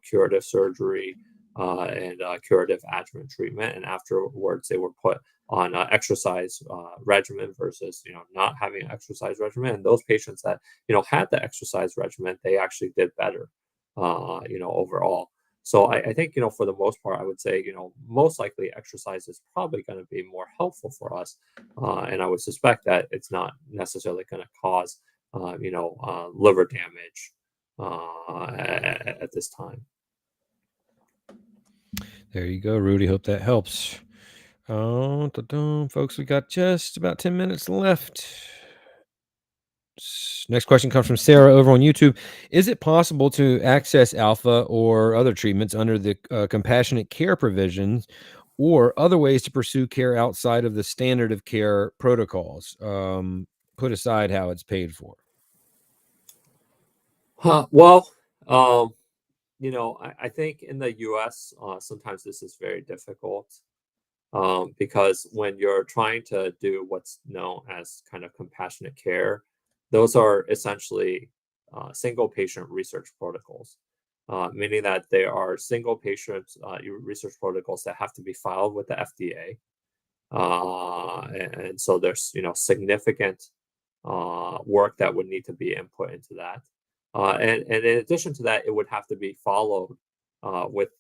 curative surgery and curative adjuvant treatment, and afterwards they were put on an exercise regimen versus, not having an exercise regimen. And those patients that, had the exercise regimen, they actually did better, overall. So I think, for the most part, I would say, most likely exercise is probably going to be more helpful for us. And I would suspect that it's not necessarily going to cause, liver damage at this time. There you go, Rudy. Hope that helps. Folks, we got just about 10 minutes left. Next question comes from Sarah over on YouTube. Is it possible to access alpha or other treatments under the compassionate care provisions, or other ways to pursue care outside of the standard of care protocols? Put aside how it's paid for. Well, I think in the US, sometimes this is very difficult because when you're trying to do what's known as kind of compassionate care, those are essentially single patient research protocols, meaning that there are single patient research protocols that have to be filed with the FDA. And so there's, significant work that would need to be input into that. And in addition to that, it would have to be followed with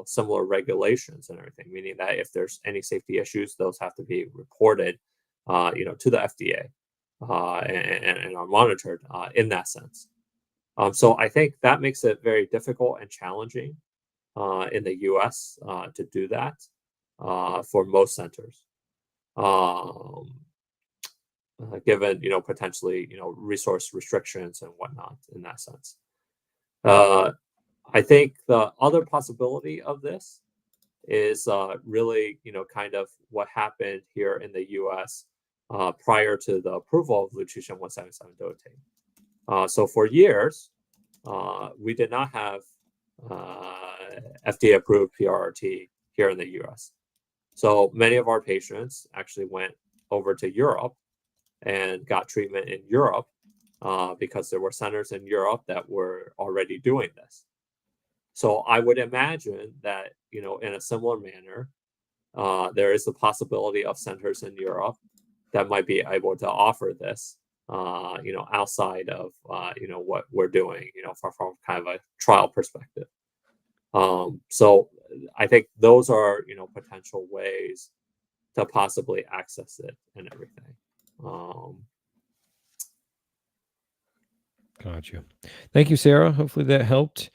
similar regulations and everything, meaning that if there's any safety issues, those have to be reported, to the FDA and are monitored in that sense. So I think that makes it very difficult and challenging in the U.S. To do that for most centers. Given potentially resource restrictions and whatnot in that sense. I think the other possibility of this is really kind of what happened here in the U.S. Prior to the approval of lutetium-177 dotatate. So for years, we did not have FDA-approved PRRT here in the U.S. So many of our patients actually went over to Europe and got treatment in Europe because there were centers in Europe that were already doing this. So I would imagine that, in a similar manner, there is the possibility of centers in Europe that might be able to offer this, outside of, what we're doing, from kind of a trial perspective. So I think those are, potential ways to possibly access it and everything. Got you. Thank you, Sarah. Hopefully that helped.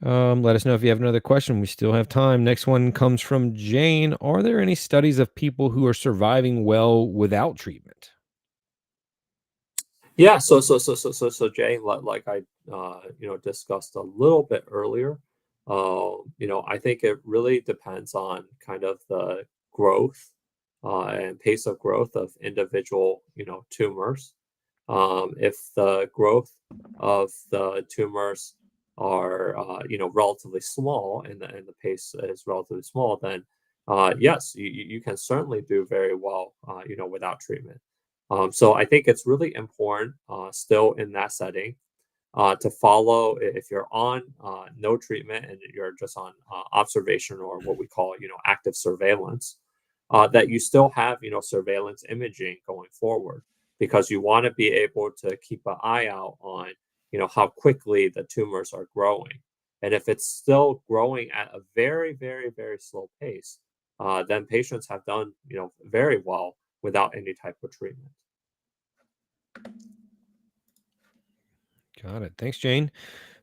Let us know if you have another question. We still have time. Next one comes from Jane. Are there any studies of people who are surviving well without treatment? Yeah, so Jay, like I discussed a little bit earlier, I think it really depends on kind of the growth and pace of growth of individual tumors. If the growth of the tumors are relatively small and the pace is relatively small, then yes, you can certainly do very well without treatment. So I think it's really important still in that setting to follow if you're on no treatment and you're just on observation or what we call active surveillance, that you still have surveillance imaging going forward, because you want to be able to keep an eye out on how quickly the tumors are growing. And if it's still growing at a very, very, very slow pace, then patients have done very well without any type of treatment. Got it. Thanks, Jane.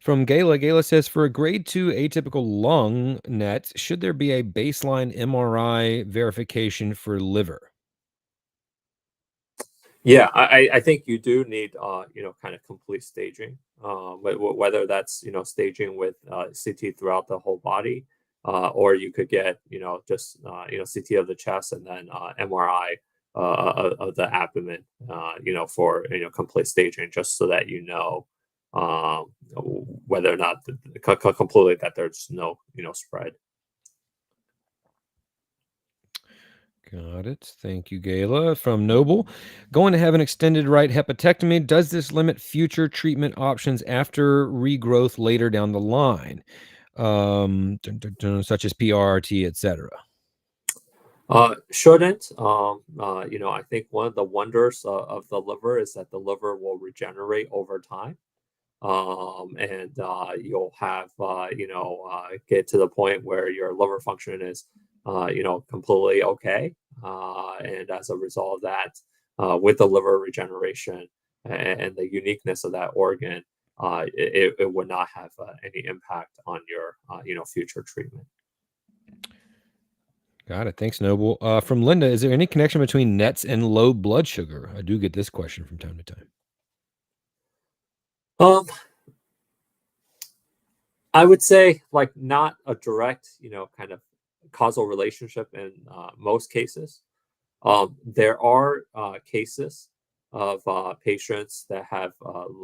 From Gayla says, for a grade 2 atypical lung net, should there be a baseline MRI verification for liver? Yeah, I think you do need kind of complete staging, whether that's staging with CT throughout the whole body, or you could get just CT of the chest and then MRI of the abdomen, for complete staging, just so that whether or not completely that there's no spread. Got it. Thank you, Gayla. From Noble, going to have an extended right hepatectomy. Does this limit future treatment options after regrowth later down the line, such as PRRT, etc.? Shouldn't. I think one of the wonders of the liver is that the liver will regenerate over time. And you'll have, get to the point where your liver function is, completely okay. And as a result of that, with the liver regeneration and the uniqueness of that organ, it would not have any impact on your, future treatment. Got it. Thanks, Noble. From Linda, is there any connection between NETs and low blood sugar? I do get this question from time to time. I would say like not a direct, kind of causal relationship in most cases. There are cases of patients that have,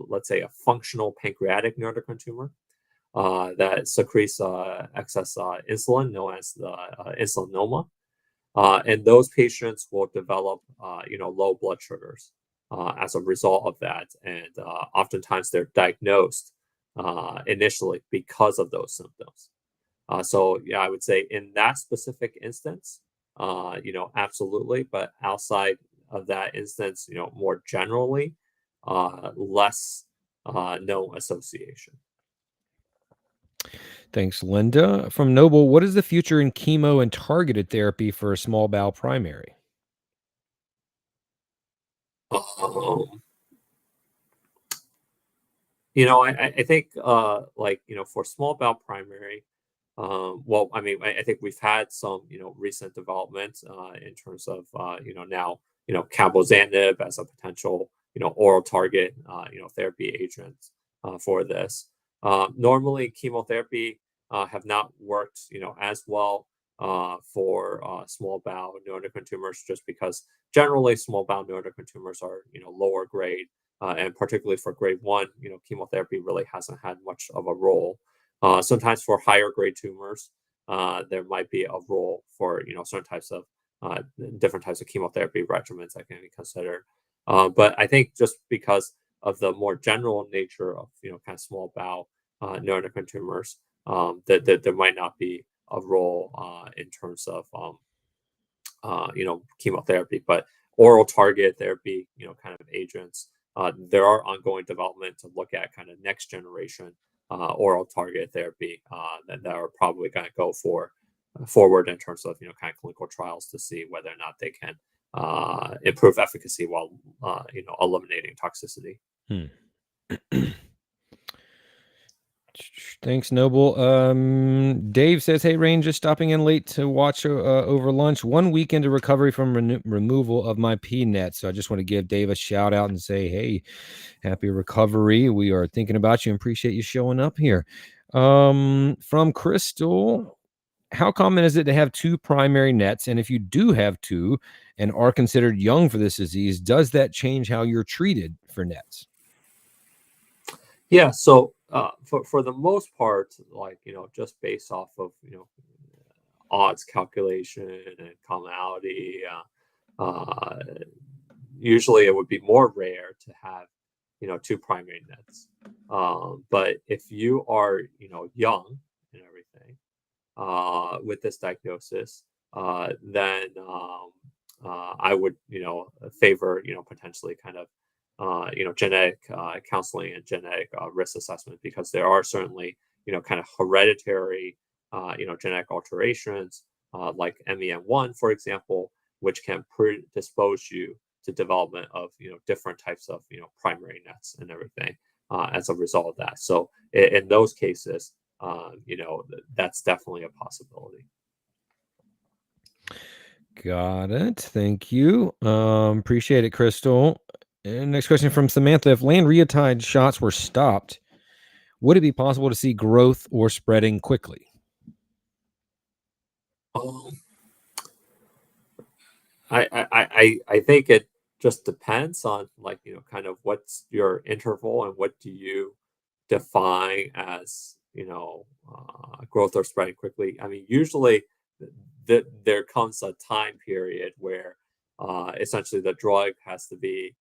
let's say, a functional pancreatic neuroendocrine tumor that secretes excess insulin, known as the insulinoma. And those patients will develop, low blood sugars as a result of that. And oftentimes they're diagnosed initially because of those symptoms. So yeah, I would say in that specific instance, absolutely. But outside of that instance, more generally, less no association. Thanks, Linda. From Noble, what is the future in chemo and targeted therapy for a small bowel primary? Um, I think for small bowel primary, well, I mean, I think we've had some recent developments in terms of now cabozantinib as a potential oral target therapy agent for this. Normally, chemotherapy have not worked as well for small bowel neuroendocrine tumors, just because generally small bowel neuroendocrine tumors are lower grade, and particularly for grade 1, chemotherapy really hasn't had much of a role. Sometimes for higher grade tumors, there might be a role for certain types of different types of chemotherapy regimens that can be considered. But I think just because of the more general nature of kind of small bowel neuroendocrine tumors, that there might not be a role in terms of chemotherapy, but oral target therapy, kind of agents. There are ongoing development to look at kind of next generation oral target therapy that are probably going to go forward in terms of kind of clinical trials to see whether or not they can improve efficacy while eliminating toxicity. Thanks, Noble. Dave says, "Hey, Rain, just stopping in late to watch over lunch. 1 week into recovery from removal of my PNET. So I just want to give Dave a shout out and say, hey, happy recovery. We are thinking about you and appreciate you showing up here." From Crystal, how common is it to have two primary nets? And if you do have two and are considered young for this disease, does that change how you're treated for nets? Yeah, so for the most part, like just based off of odds calculation and commonality, uh, usually it would be more rare to have two primary nets. But if you are young and everything with this diagnosis, then I would favor potentially kind of genetic counseling and genetic risk assessment, because there are certainly, kind of hereditary, genetic alterations like MEN1, for example, which can predispose you to development of, different types of, primary nets and everything as a result of that. So in those cases, that's definitely a possibility. Got it. Thank you. Appreciate it, Crystal. And next question from Samantha. If lanreotide shots were stopped, would it be possible to see growth or spreading quickly? I think it just depends on, like, kind of what's your interval and what do you define as, growth or spreading quickly. I mean, usually there comes a time period where essentially the drug has to be,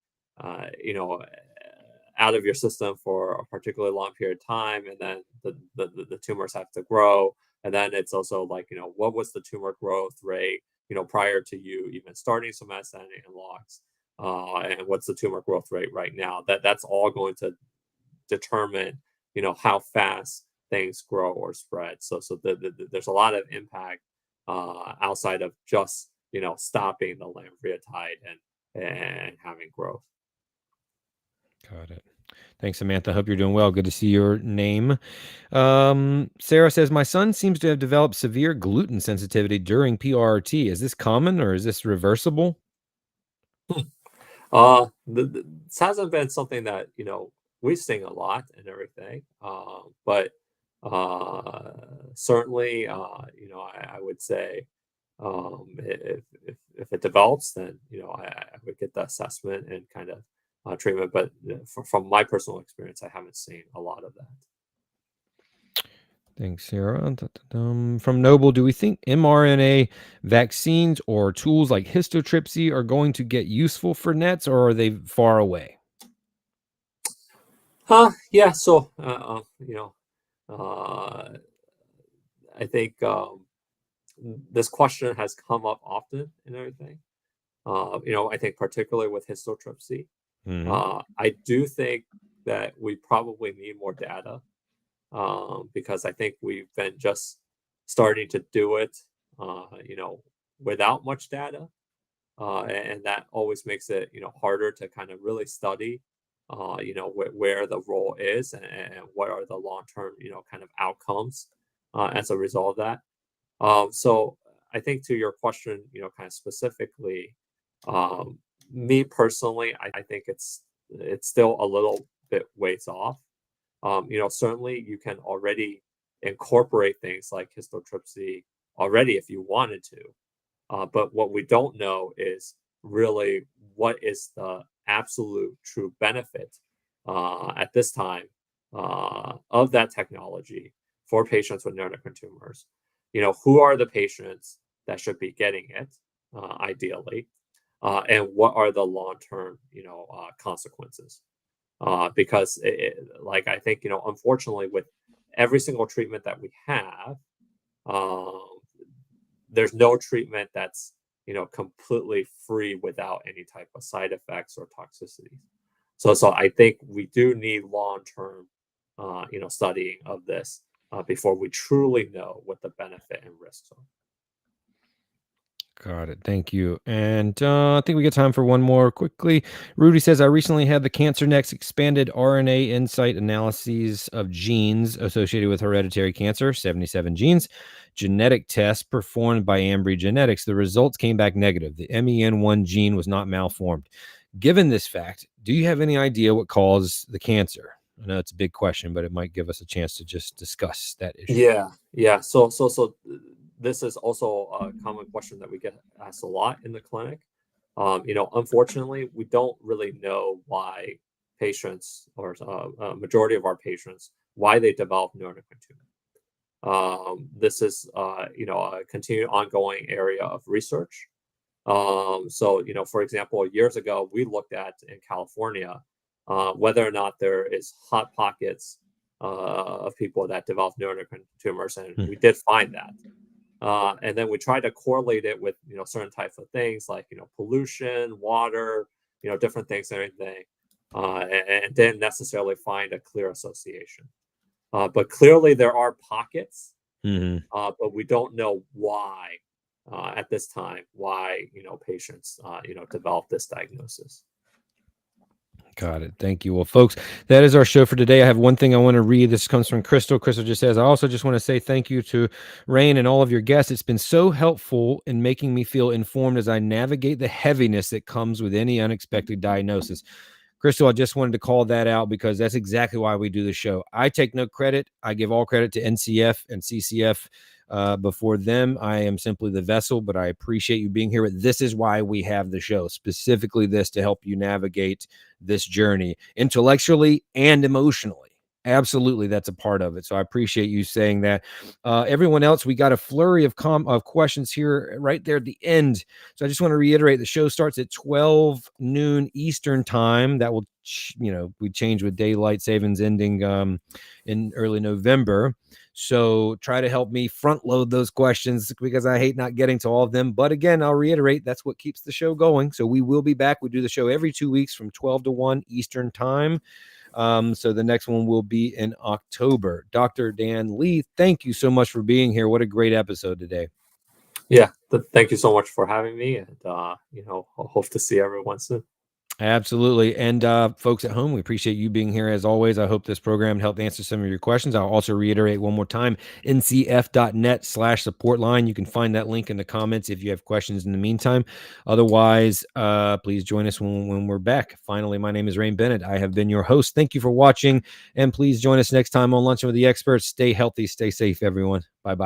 out of your system for a particularly long period of time, and then the tumors have to grow. And then it's also like, what was the tumor growth rate, prior to you even starting somatostatin analogs, and what's the tumor growth rate right now? That's all going to determine, how fast things grow or spread. So there's a lot of impact outside of just stopping the lanreotide and having growth. Got it. Thanks, Samantha. Hope you're doing well. Good to see your name. Sarah says, my son seems to have developed severe gluten sensitivity during PRRT. Is this common or is this reversible? This hasn't been something that we've seen a lot and everything, but certainly, I would say, if it develops, then I would get the assessment and kind of treatment. But from my personal experience, I haven't seen a lot of that. Thanks, Sarah. From Noble, do we think mRNA vaccines or tools like histotripsy are going to get useful for NETs, or are they far away? Yeah. So, I think this question has come up often and everything. I think particularly with histotripsy, I do think that we probably need more data, because I think we've been just starting to do it, without much data, and that always makes it harder to kind of really study, where the role is, and what are the long term kind of outcomes as a result of that. So I think to your question, kind of specifically, me personally, I think it's still a little bit ways off. Certainly you can already incorporate things like histotripsy already if you wanted to. But what we don't know is really what is the absolute true benefit at this time of that technology for patients with neuroendocrine tumors. Who are the patients that should be getting it, ideally, and what are the long-term, consequences? because like I think unfortunately with every single treatment that we have, um, there's no treatment that's completely free without any type of side effects or toxicities. So I think we do need long-term, studying of this before we truly know what the benefit and risks are. Got it. Thank you. And I think we got time for one more quickly. Rudy says, I recently had the Cancer Next expanded RNA insight analyses of genes associated with hereditary cancer, 77 genes, genetic test performed by Ambry Genetics. The results came back negative. The MEN1 gene was not malformed. Given this fact, do you have any idea what caused the cancer? I know it's a big question, but it might give us a chance to just discuss that issue. Yeah. So this is also a common question that we get asked a lot in the clinic. Unfortunately, we don't really know why patients or majority of our patients why they develop neuroendocrine tumor. This is a continued ongoing area of research. For example, years ago we looked at in California whether or not there is hot pockets of people that develop neuroendocrine tumors, and we did find that. And then we tried to correlate it with certain types of things like pollution, water, different things and everything, and didn't necessarily find a clear association. But clearly there are pockets, but we don't know why at this time why patients develop this diagnosis. Got it. Thank you. Well, folks, that is our show for today. I have one thing I want to read. This comes from Crystal. Crystal just says, I also just want to say thank you to Rain and all of your guests. It's been so helpful in making me feel informed as I navigate the heaviness that comes with any unexpected diagnosis. Crystal, I just wanted to call that out because that's exactly why we do the show. I take no credit. I give all credit to NCF and CCF. Before them, I am simply the vessel, but I appreciate you being here. But this is why we have the show, specifically this to help you navigate this journey intellectually and emotionally. Absolutely, that's a part of it. So I appreciate you saying that. Everyone else, we got a flurry of questions here right there at the end. So I just want to reiterate, the show starts at 12 noon Eastern time. That will, we change with daylight savings ending in early November. So try to help me front load those questions because I hate not getting to all of them. But again, I'll reiterate, that's what keeps the show going. So we will be back. We do the show every 2 weeks from 12 to 1 Eastern time. So the next one will be in October. Dr. Dan Li, thank you so much for being here. What a great episode today. Yeah, thank you so much for having me, and hope to see everyone soon. Absolutely. And folks at home, we appreciate you being here as always. I hope this program helped answer some of your questions. I'll also reiterate one more time, ncf.net/support line. You can find that link in the comments if you have questions in the meantime. Otherwise, please join us when we're back. Finally, my name is Rain Bennett. I have been your host. Thank you for watching, and please join us next time on Luncheon with the Experts. Stay healthy, stay safe, everyone. Bye-bye.